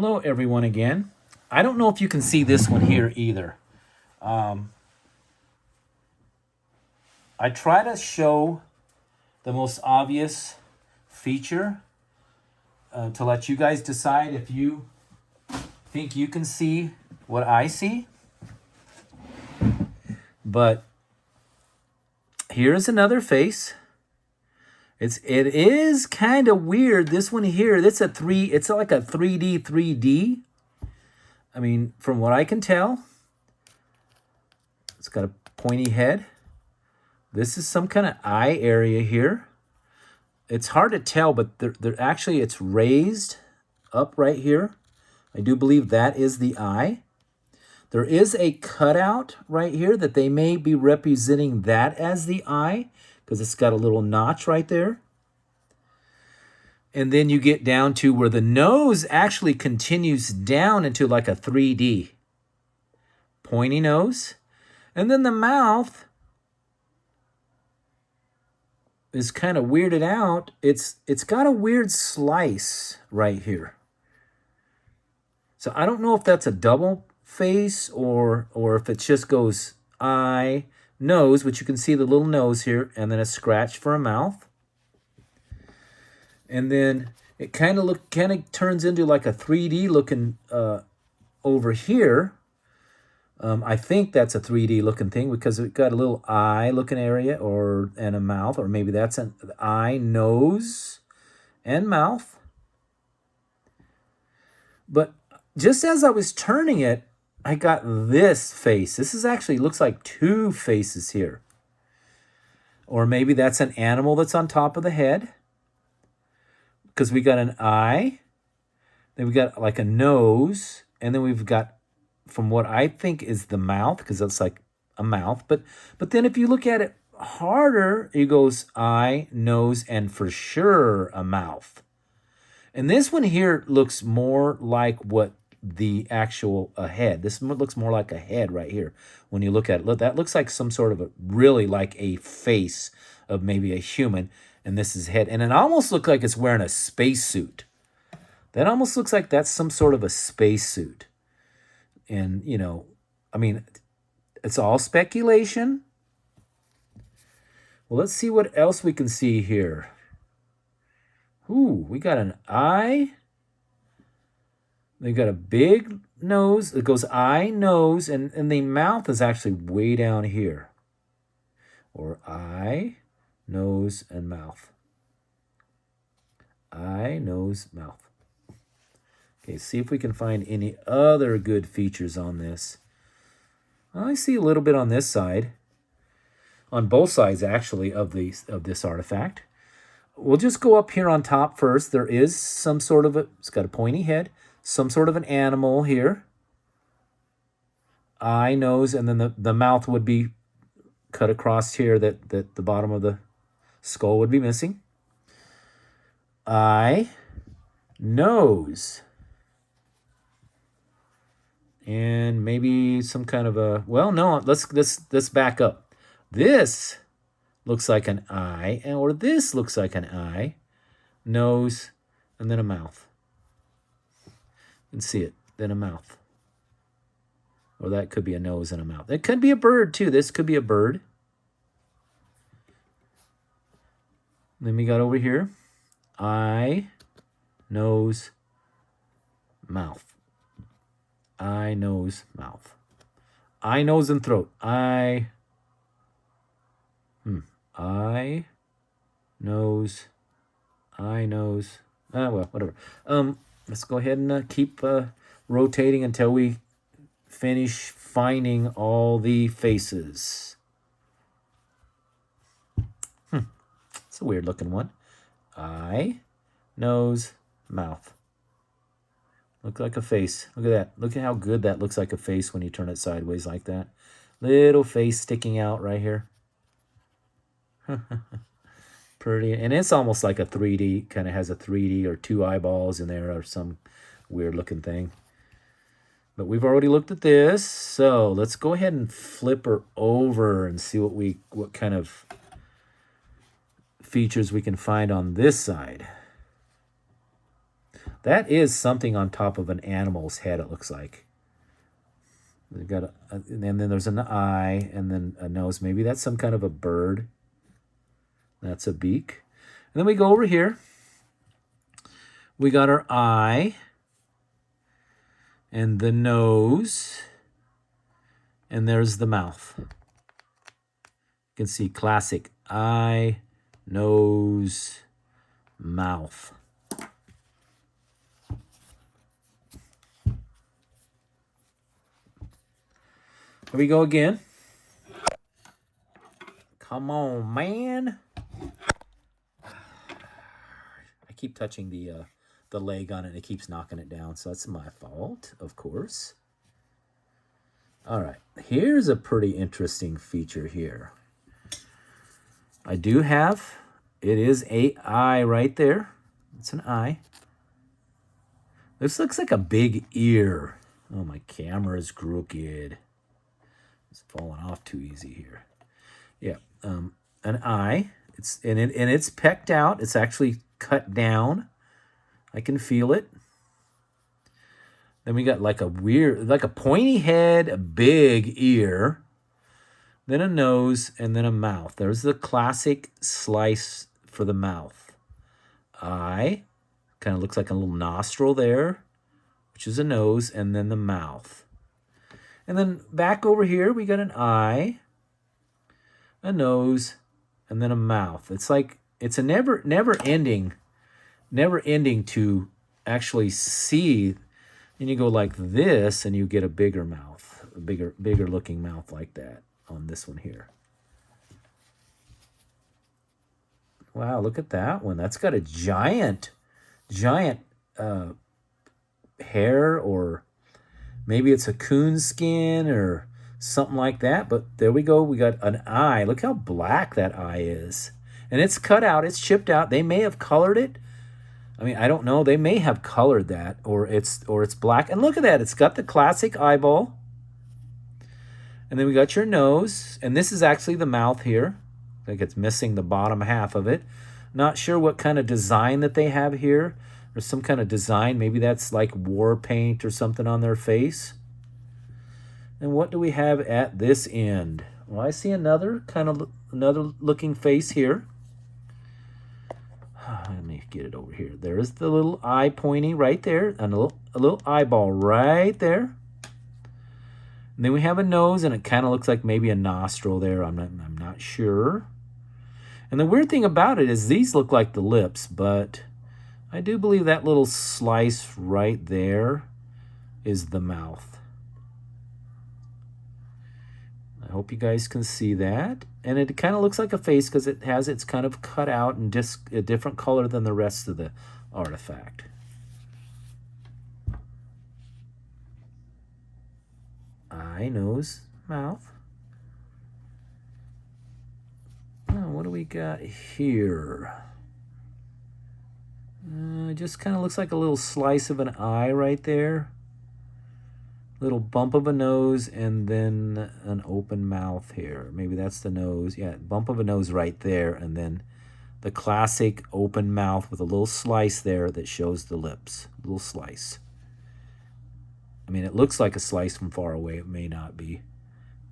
Hello everyone again. I don't know if you can see this one here either. I try to show the most obvious feature to let you guys decide if you think you can see what I see. But here's another face. It is kind of weird. This one here, it's like a 3D. I mean, from what I can tell, it's got a pointy head. This is some kind of eye area here. It's hard to tell, but they're actually, it's raised up right here. I do believe that is the eye. There is a cutout right here that they may be representing that as the eye because it's got a little notch right there. And then you get down to where the nose actually continues down into like a 3D. Pointy nose. And then the mouth is kind of weirded out. It's got a weird slice right here. So I don't know if that's a double face or if it just goes eye, nose, which you can see the little nose here, and then a scratch for a mouth. And then it kind of turns into like a 3D looking over here. I think that's a 3D looking thing because it got a little eye looking area and a mouth, or maybe that's an eye, nose, and mouth. But just as I was turning it, I got this face. This is actually looks like two faces here. Or maybe that's an animal that's on top of the head. Because we got an eye, then we got like a nose, and then we've got, from what I think is the mouth, because it's like a mouth. But then if you look at it harder, it goes eye, nose, and for sure a mouth. And this one here looks more like what the actual head. This looks more like a head right here. When you look at it, look, that looks like some sort of really like a face of maybe a human. And this is head. And it almost looks like it's wearing a spacesuit. That almost looks like that's some sort of a spacesuit. And, you know, I mean, it's all speculation. Well, let's see what else we can see here. Ooh, we got an eye. They got a big nose. It goes eye, nose, and the mouth is actually way down here. Or eye, nose, and mouth. Eye, nose, mouth. Okay, see if we can find any other good features on this. I see a little bit on this side. On both sides, actually, of this artifact. We'll just go up here on top first. There is some sort of it's got a pointy head. Some sort of an animal here. Eye, nose, and then the mouth would be cut across here that the bottom of the skull would be missing. Eye, nose, and maybe some kind of a, well, no, let's back up. This looks like an eye, or this looks like an eye, nose, and then a mouth. You can see it, then a mouth. Or that could be a nose and a mouth. It could be a bird too. This could be a bird. Then we got over here, eye, nose, mouth. Eye, nose, mouth. Eye, nose, and throat. Eye, nose, well, whatever. Let's go ahead and keep rotating until we finish finding all the faces. It's a weird looking one. Eye, nose, mouth. Look like a face. Look at that. Look at how good that looks like a face when you turn it sideways like that. Little face sticking out right here. Pretty. And it's almost like a 3D. Kind of has a 3D or two eyeballs in there or some weird looking thing. But we've already looked at this. So let's go ahead and flip her over and see what kind of features we can find on this side. That is something on top of an animal's head, it looks like. We've got and then there's an eye and then a nose. Maybe that's some kind of a bird. That's a beak. And then we go over here. We got our eye and the nose. And there's the mouth. You can see classic eye, nose, mouth. Here we go again. Come on, man. I keep touching the leg on it and it keeps knocking it down, so that's my fault, of course. All right, here's a pretty interesting feature here. I do have, it is an eye right there. It's an eye. This looks like a big ear. Oh, my camera is crooked. It's falling off too easy here. Yeah, an eye. It's pecked out. It's actually cut down. I can feel it. Then we got like a weird, like a pointy head, a big ear, then a nose, and then a mouth. There's the classic slice for the mouth. Eye, kind of looks like a little nostril there, which is a nose, and then the mouth. And then back over here, we got an eye, a nose, and then a mouth. It's like, it's a never ending to actually see. And you go like this, and you get a bigger mouth, a bigger looking mouth like that on this one here. Wow, look at that one. That's got a giant hair, or maybe it's a coon skin or something like that. But there we go. We got an eye. Look how black that eye is. And it's cut out. It's chipped out. They may have colored it. I mean, I don't know. They may have colored that, or it's black. And look at that. It's got the classic eyeball. And then we got your nose. And this is actually the mouth here. I think it's missing the bottom half of it. Not sure what kind of design that they have here. There's some kind of design. Maybe that's like war paint or something on their face. And what do we have at this end? Well, I see another looking face here. Let me get it over here. There's the little eye pointy right there, and a little eyeball right there. And then we have a nose, and it kind of looks like maybe a nostril there. I'm not sure. And the weird thing about it is these look like the lips, but I do believe that little slice right there is the mouth. I hope you guys can see that. And it kind of looks like a face because it's kind of cut out and just a different color than the rest of the artifact. Eye, nose, mouth. Oh, what do we got here? Just kind of looks like a little slice of an eye right there. Little bump of a nose, and then an open mouth here. Maybe that's the nose. Yeah, bump of a nose right there, and then the classic open mouth with a little slice there that shows the lips. A little slice. I mean, it looks like a slice from far away. It may not be.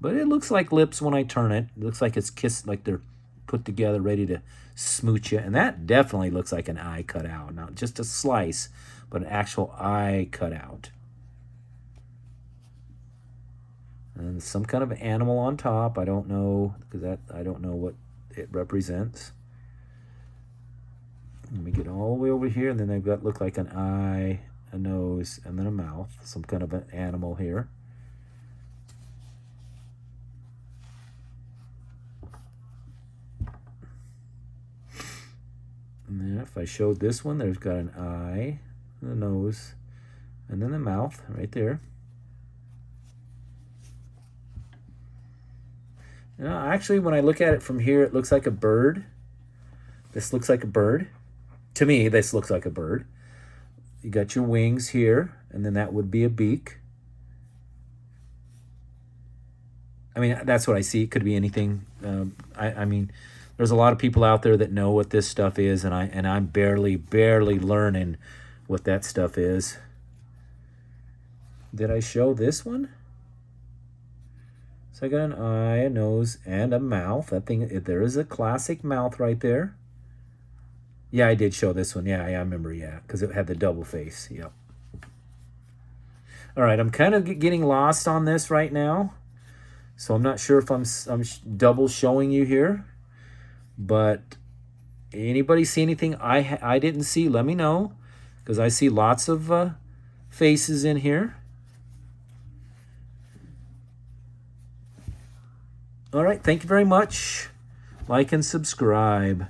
But it looks like lips when I turn it. It looks like it's kissed, like they're put together, ready to smooch you. And that definitely looks like an eye cut out. Not just a slice, but an actual eye cut out. And some kind of animal on top. I don't know, because I don't know what it represents. Let me get all the way over here, and then they've got look like an eye, a nose, and then a mouth. Some kind of an animal here. And then if I showed this one, there's got an eye, the nose, and then the mouth right there. Actually, when I look at it from here, it looks like a bird. This looks like a bird. To me, this looks like a bird. You got your wings here, and then that would be a beak. I mean, that's what I see. It could be anything. I mean, there's a lot of people out there that know what this stuff is, and I'm barely learning what that stuff is. Did I show this one? So I got an eye, a nose, and a mouth. That thing, there is a classic mouth right there. Yeah, I did show this one. Yeah, I remember, yeah, because it had the double face. Yep. All right, I'm kind of getting lost on this right now. So I'm not sure if I'm double showing you here. But anybody see anything I didn't see? Let me know, because I see lots of faces in here. All right, thank you very much. Like and subscribe.